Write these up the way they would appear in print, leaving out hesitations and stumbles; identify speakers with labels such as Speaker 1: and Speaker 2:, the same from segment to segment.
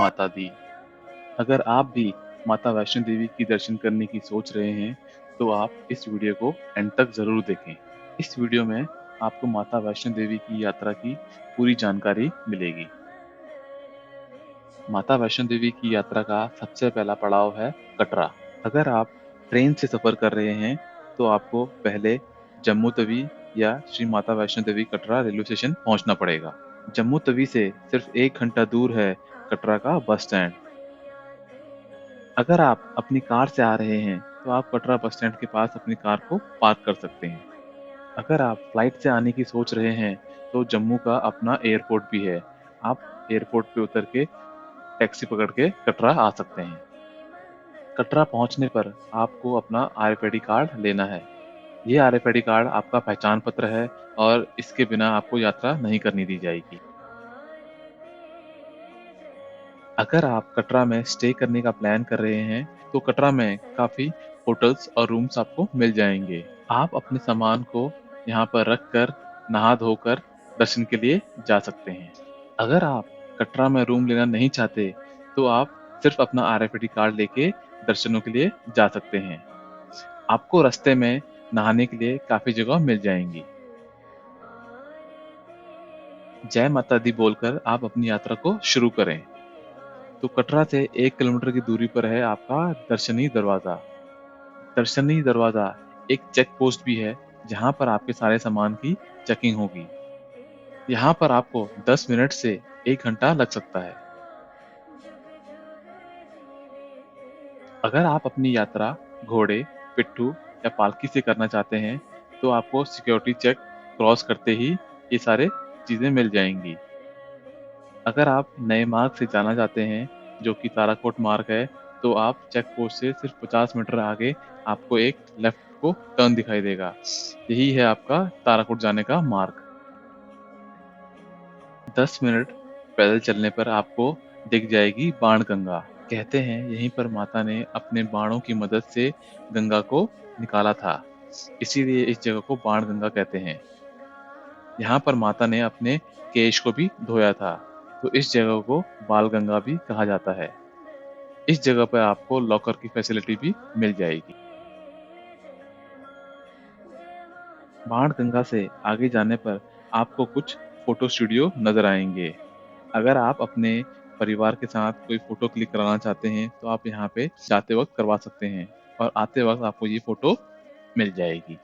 Speaker 1: माता दी। अगर आप भी माता वैष्णो देवी की दर्शन करने की सोच रहे हैं, तो आप इस वीडियो को एंड तक ज़रूर देखें। इस वीडियो में आपको माता वैष्णो देवी की यात्रा की पूरी जानकारी मिलेगी। माता वैष्णो देवी की यात्रा का सबसे पहला पड़ाव है कटरा। अगर आप ट्रेन से सफ़र कर रहे हैं, तो आपको पहले जम्मू तवी या श्री माता वैष्णो देवी कटरा रेलवे स्टेशन पहुंचना पड़ेगा। जम्मू तवी से सिर्फ 1 घंटा दूर है कटरा का बस स्टैंड। अगर आप अपनी कार से आ रहे हैं, तो आप कटरा बस स्टैंड के पास अपनी कार को पार्क कर सकते हैं। अगर आप फ्लाइट से आने की सोच रहे हैं, तो जम्मू का अपना एयरपोर्ट भी है। आप एयरपोर्ट पे उतर के टैक्सी पकड़ के कटरा आ सकते हैं। कटरा पहुंचने पर आपको अपना आरएफआईडी कार्ड लेना है। ये आरएफआईडी कार्ड आपका पहचान पत्र है और इसके बिना आपको यात्रा नहीं करनी दी जाएगी। अगर आप कटरा में स्टे करने का प्लान कर रहे हैं, तो कटरा में काफ़ी होटल्स और रूम्स आपको मिल जाएँगे। आप अपने सामान को यहाँ पर रख कर, नहा धोकर दर्शन के लिए जा सकते हैं। अगर आप कटरा में रूम लेना नहीं चाहते, तो आप सिर्फ़ अपना आरएफआईडी कार्ड लेके दर्शनों के लिए जा सकते हैं। आपको रास्ते में नहाने के लिए काफ़ी जगह मिल जाएँगी। जय माता दी बोलकर आप अपनी यात्रा को शुरू करें। तो कटरा से 1 किलोमीटर की दूरी पर है आपका दर्शनी दरवाज़ा। दर्शनी दरवाज़ा एक चेक पोस्ट भी है, जहाँ पर आपके सारे सामान की चेकिंग होगी। यहाँ पर आपको 10 मिनट से 1 घंटा लग सकता है। अगर आप अपनी यात्रा घोड़े, पिट्ठू या पालकी से करना चाहते हैं, तो आपको सिक्योरिटी चेक क्रॉस करते ही ये सारे चीज़ें मिल जाएँगी। अगर आप नए मार्ग से जाना चाहते हैं, जो कि ताराकोट मार्ग है, तो आप चेक पोस्ट से सिर्फ 50 मीटर आगे आपको एक लेफ्ट को टर्न दिखाई देगा। यही है आपका ताराकोट जाने का मार्ग। 10 मिनट पैदल चलने पर आपको दिख जाएगी बाणगंगा। कहते हैं यहीं पर माता ने अपने बाणों की मदद से गंगा को निकाला था। इसीलिए इस जगह को बाणगंगा कहते हैं। यहाँ पर माता ने अपने केश को भी धोया था, तो इस जगह को बालगंगा भी कहा जाता है। इस जगह पर आपको लॉकर की फैसिलिटी भी मिल जाएगी। बाणगंगा से आगे जाने पर आपको कुछ फोटो स्टूडियो नजर आएंगे। अगर आप अपने परिवार के साथ कोई फोटो क्लिक कराना चाहते हैं, तो आप यहाँ पे जाते वक्त करवा सकते हैं और आते वक्त आपको ये फोटो मिल जाएगी।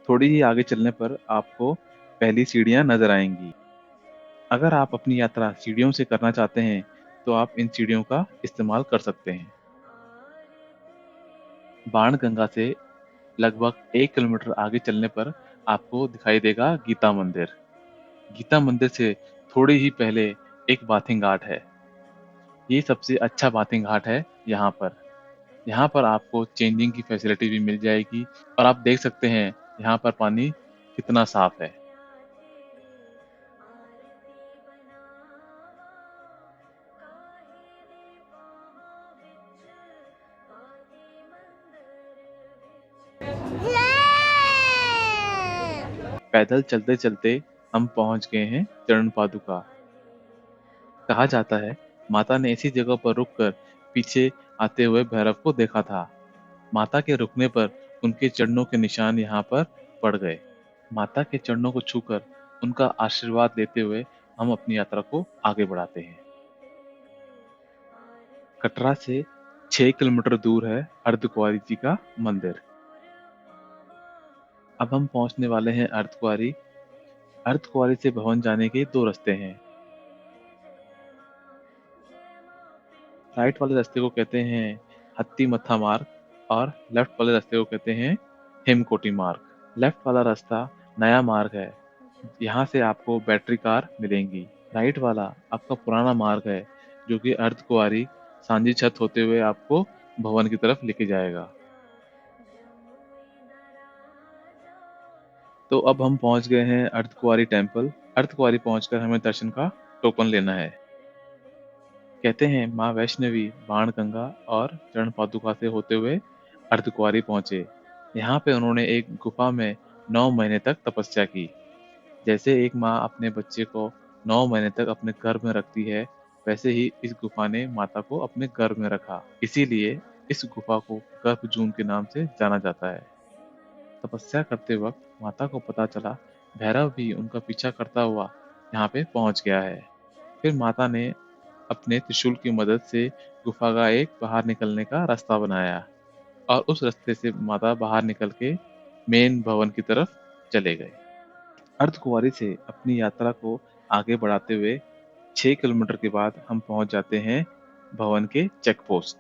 Speaker 1: थोड़ी ही आगे चलने पर आपको पहली सीढ़ियाँ नजर आएंगी। अगर आप अपनी यात्रा सीढ़ियों से करना चाहते हैं, तो आप इन सीढ़ियों का इस्तेमाल कर सकते हैं। बाणगंगा से लगभग 1 किलोमीटर आगे चलने पर आपको दिखाई देगा गीता मंदिर। गीता मंदिर से थोड़ी ही पहले एक बाथिंग घाट है। ये सबसे अच्छा बाथिंग घाट है यहाँ पर। यहाँ पर आपको चेंजिंग की फैसिलिटी भी मिल जाएगी और आप देख सकते हैं यहाँ पर पानी कितना साफ है। पैदल चलते-चलते हम पहुँच गए हैं चरण पादुका। कहा जाता है माता ने इसी जगह पर रुककर पीछे आते हुए भैरव को देखा था। माता के रुकने पर उनके चरणों के निशान यहाँ पर पड़ गए। माता के चरणों को छूकर उनका आशीर्वाद लेते हुए हम अपनी यात्रा को आगे बढ़ाते हैं। कटरा से 6 किलोमीटर दूर है अर्धकुंवारी जी का मंदिर। अब हम पहुंचने वाले हैं अर्धकुंवारी। अर्धकुंवारी से भवन जाने के 2 रास्ते हैं। राइट वाले रास्ते को कहते हैं हत्ती मत्था मार्ग और लेफ्ट वाले रास्ते को कहते हैं हेमकोटी मार्ग। लेफ्ट वाला रास्ता नया मार्ग है। यहाँ से आपको बैटरी कार मिलेंगी। राइट वाला आपका पुराना मार्ग है, जो कि अर्धकुंवारी सांझी छत होते हुए आपको भवन की तरफ लेके जाएगा। तो अब हम पहुंच गए हैं अर्धकुंवारी टेम्पल। अर्धकुंवारी पहुंचकर हमें दर्शन का टोकन लेना है। कहते हैं माँ वैष्णवी बाणगंगा और चरण पादुका से होते हुए अर्धकुंवारी पहुंचे। यहाँ पे उन्होंने एक गुफा में 9 महीने तक तपस्या की। जैसे एक माँ अपने बच्चे को 9 महीने तक अपने गर्भ में रखती है, वैसे ही इस गुफा ने माता को अपने गर्भ में रखा। इसीलिए इस गुफा को गर्भजून के नाम से जाना जाता है। तपस्या करते वक्त माता को पता चला भैरव भी उनका पीछा करता हुआ यहाँ पे पहुंच गया है। फिर माता ने अपने त्रिशूल की मदद से गुफा का एक बाहर निकलने का रास्ता बनाया और उस रास्ते से माता बाहर निकल के मेन भवन की तरफ चले गए। अर्धकुंवारी से अपनी यात्रा को आगे बढ़ाते हुए 6 किलोमीटर के बाद हम पहुंच जाते हैं भवन के चेक पोस्ट।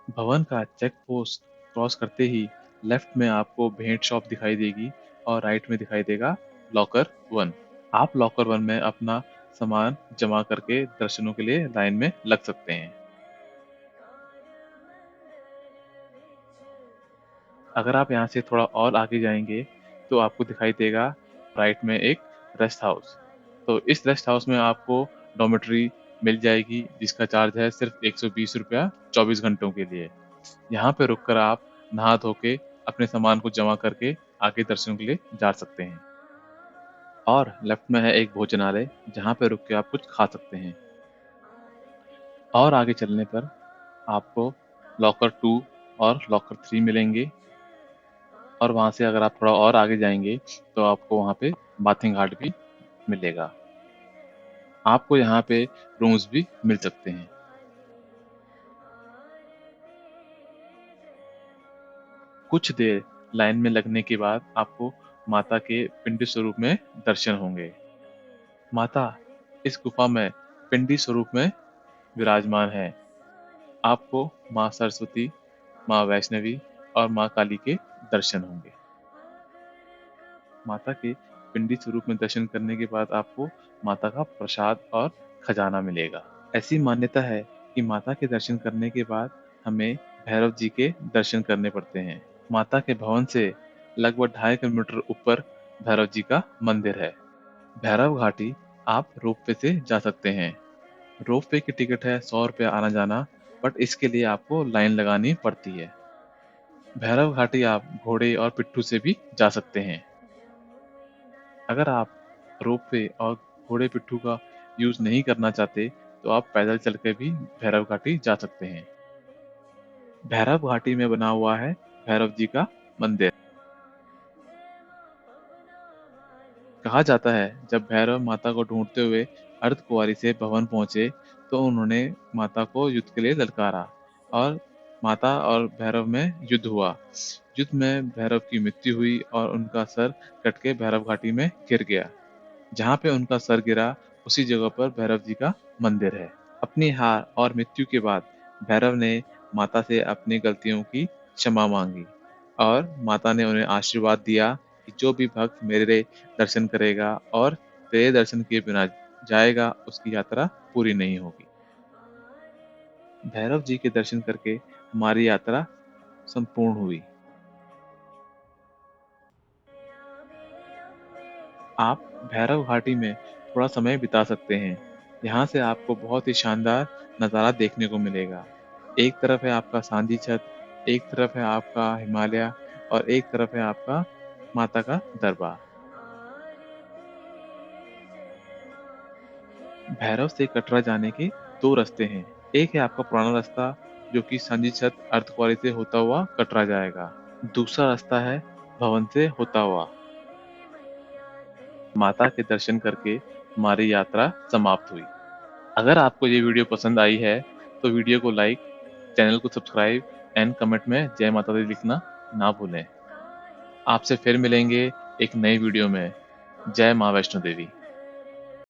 Speaker 1: भवन का चेक पोस्ट क्रॉस करते ही लेफ्ट में आपको भेंट शॉप दिखाई देगी और राइट में दिखाई देगा लॉकर 1। आप लॉकर 1 में अपना सामान जमा करके दर्शनों के लिए लाइन में लग सकते हैं। अगर आप यहाँ से थोड़ा और आगे जाएंगे तो आपको दिखाई देगा राइट में एक रेस्ट हाउस। तो इस रेस्ट हाउस में आपको डॉर्मेट्री मिल जाएगी जिसका चार्ज है सिर्फ 120 रुपया 24 घंटों के लिए। यहाँ पे रुककर आप नहा धो के अपने सामान को जमा करके आगे दर्शन के लिए जा सकते हैं। और लेफ्ट में है एक भोजनालय जहाँ पे रुक के आप कुछ खा सकते हैं। और आगे चलने पर आपको लॉकर 2 और लॉकर 3 मिलेंगे और वहाँ से अगर आप थोड़ा और आगे जाएंगे तो आपको वहाँ पे बाथिंग घाट भी मिलेगा। आपको यहाँ पे रूम्स भी मिल सकते हैं। कुछ देर लाइन में लगने के बाद आपको माता के पिंडी स्वरूप में दर्शन होंगे। माता इस गुफा में पिंडी स्वरूप में विराजमान है। आपको माँ सरस्वती, माँ वैष्णवी और माँ काली के दर्शन होंगे। माता के पिंडी स्वरूप में दर्शन करने के बाद आपको माता का प्रसाद और खजाना मिलेगा। ऐसी मान्यता है कि माता के दर्शन करने के बाद हमें भैरव जी के दर्शन करने पड़ते हैं। माता के भवन से लगभग 2.5 किलोमीटर ऊपर भैरव जी का मंदिर है। भैरव घाटी आप रोपवे से जा सकते हैं। रोपवे की टिकट है 100 रुपया आना जाना, बट इसके लिए आपको लाइन लगानी पड़ती है। भैरव घाटी आप घोड़े और पिट्ठू से भी जा सकते हैं। अगर आप रोपवे और घोड़े पिट्ठू का यूज नहीं करना चाहते तो आप पैदल चल के भी भैरव घाटी जा सकते हैं। भैरव घाटी में बना हुआ है भैरव जी का मंदिर। कहा जाता है जब भैरव माता को ढूंढते हुए अर्धकुंवारी से भवन पहुंचे तो उन्होंने माता को युद्ध के लिए ललकारा और माता और भैरव में युद्ध हुआ। युद्ध में भैरव की मृत्यु हुई और उनका सर कट के भैरव घाटी में गिर गया। जहाँ पे उनका सर गिरा उसी जगह पर भैरव जी का मंदिर है। अपनी हार और मृत्यु के बाद भैरव ने माता से अपनी गलतियों की क्षमा मांगी और माता ने उन्हें आशीर्वाद दिया कि जो भी भक्त मेरे दर्शन करेगा और तेरे दर्शन किए बिना जाएगा उसकी यात्रा पूरी नहीं होगी। भैरव जी के दर्शन करके हमारी यात्रा संपूर्ण हुई। आप भैरव घाटी में थोड़ा समय बिता सकते हैं। यहाँ से आपको बहुत ही शानदार नज़ारा देखने को मिलेगा। एक तरफ है आपका सांधी छत, एक तरफ है आपका हिमालय और एक तरफ है आपका माता का दरबार। भैरव से कटरा जाने के 2 रास्ते हैं। एक है आपका पुराना रास्ता जो कि सांझी छत अर्धकुंवारी से होता हुआ कटरा जाएगा। दूसरा रास्ता है भवन से होता हुआ। माता के दर्शन करके हमारी यात्रा समाप्त हुई। अगर आपको ये वीडियो पसंद आई है तो वीडियो को लाइक, चैनल को सब्सक्राइब एंड कमेंट में जय माता दी लिखना ना भूलें। आपसे फिर मिलेंगे एक नई वीडियो में। जय माँ वैष्णो देवी।